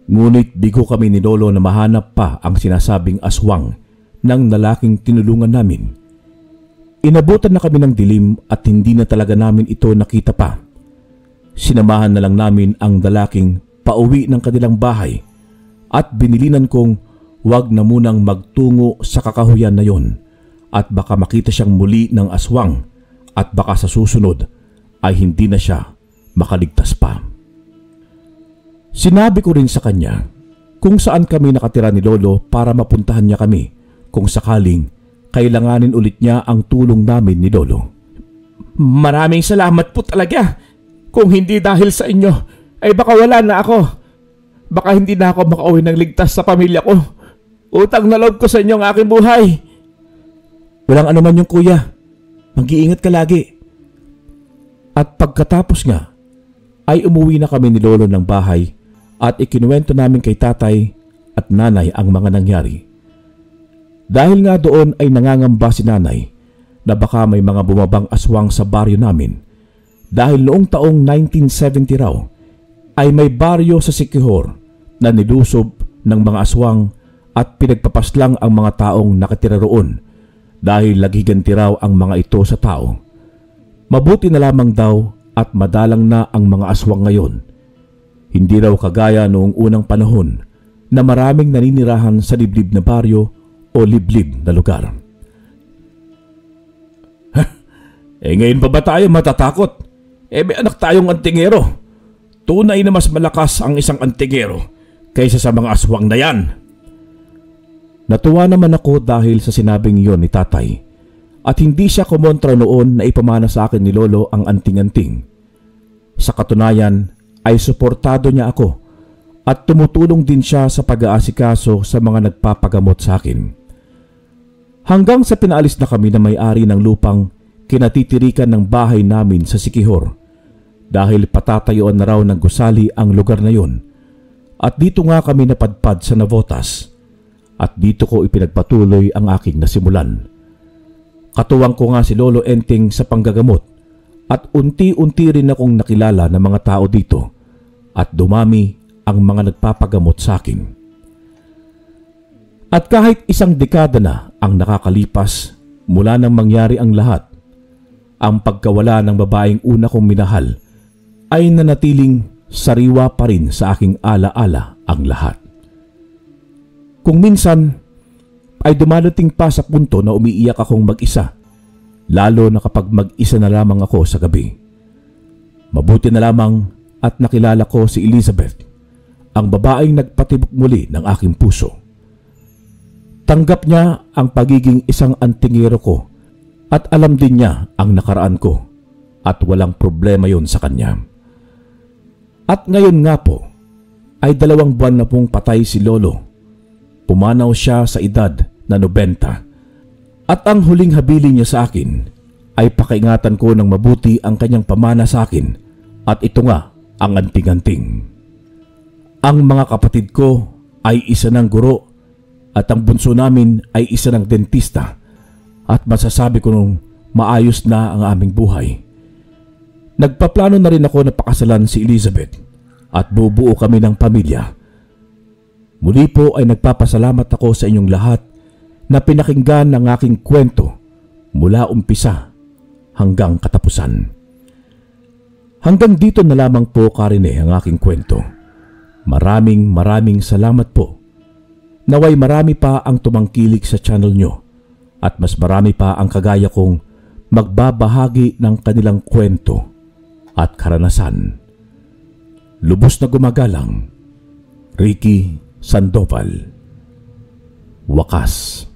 Ngunit bigo kami ni Lolo na mahanap pa ang sinasabing aswang ng lalaking tinulungan namin. Inabutan na kami ng dilim at hindi na talaga namin ito nakita pa. Sinamahan na lang namin ang lalaking pauwi ng kanilang bahay at binilinan kong wag na munang magtungo sa kakahuyan na yon at baka makita siyang muli ng aswang at baka sa susunod ay hindi na siya makaligtas pa. Sinabi ko rin sa kanya kung saan kami nakatira ni Lolo para mapuntahan niya kami kung sakaling kailanganin ulit niya ang tulong namin ni Lolo. Maraming salamat po talaga. Kung hindi dahil sa inyo ay baka wala na ako. Baka hindi na ako makauwi ng ligtas sa pamilya ko. Utang na loob ko sa inyo ang aking buhay. Walang anuman yung kuya. Mag-iingat ka lagi. At pagkatapos nga, ay umuwi na kami ni Lolo ng bahay at ikinuwento namin kay tatay at nanay ang mga nangyari. Dahil nga doon ay nangangamba si nanay na baka may mga bumabang aswang sa baryo namin. Dahil noong taong 1970 raw ay may baryo sa Siquijor na nilusob ng mga aswang at pinagpapaslang ang mga taong nakatira roon dahil lagiganti raw ang mga ito sa tao. Mabuti na lamang daw at madalang na ang mga aswang ngayon. Hindi raw kagaya noong unang panahon na maraming naninirahan sa liblib na baryo o liblib na lugar. Ngayon pa ba tayo matatakot? May anak tayong antingero. Tunay na mas malakas ang isang antingero kaysa sa mga aswang na yan. Natuwa naman ako dahil sa sinabing yon ni tatay at hindi siya kumontra noon na ipamana sa akin ni Lolo ang anting-anting. Sa katunayan ay suportado niya ako at tumutulong din siya sa pag-aasikaso sa mga nagpapagamot sa akin. Hanggang sa pinaalis na kami na may-ari ng lupang kinatitirikan ng bahay namin sa Siquijor dahil patatayuan na raw ng gusali ang lugar na yon. At dito nga kami napadpad sa Navotas at dito ko ipinagpatuloy ang aking nasimulan. Katuwang ko nga si Lolo Enteng sa panggagamot at unti-unti rin akong nakilala ng mga tao dito at dumami ang mga nagpapagamot sa akin. At kahit isang dekada na ang nakakalipas mula nang mangyari ang lahat, ang pagkawala ng babaeng una kong minahal ay nanatiling sariwa pa rin sa aking ala-ala ang lahat. Kung minsan ay dumadating pa sa punto na umiiyak akong mag-isa, lalo na kapag mag-isa na lamang ako sa gabi. Mabuti na lamang at nakilala ko si Elizabeth, ang babaeng nagpatibok muli ng aking puso. Tanggap niya ang pagiging isang antingero ko at alam din niya ang nakaraan ko at walang problema yon sa kanya. At ngayon nga po ay 2 buwan na pong patay si Lolo. Pumanaw siya sa edad na 90 at ang huling habilin niya sa akin ay pakaingatan ko ng mabuti ang kanyang pamana sa akin at ito nga ang anting-anting. Ang mga kapatid ko ay isa ng guro at ang bunso namin ay isa ng dentista at masasabi ko nung maayos na ang aming buhay. Nagpaplano na rin ako na pakasalan si Elizabeth at bubuo kami ng pamilya. Muli po ay nagpapasalamat ako sa inyong lahat na pinakinggan ang aking kwento mula umpisa hanggang katapusan. Hanggang dito na lamang po, Karine, ang aking kwento. Maraming salamat po. Naway marami pa ang tumangkilik sa channel nyo at mas marami pa ang kagaya kong magbabahagi ng kanilang kwento at karanasan. Lubos na gumagalang, Ricky Sandoval. Wakas.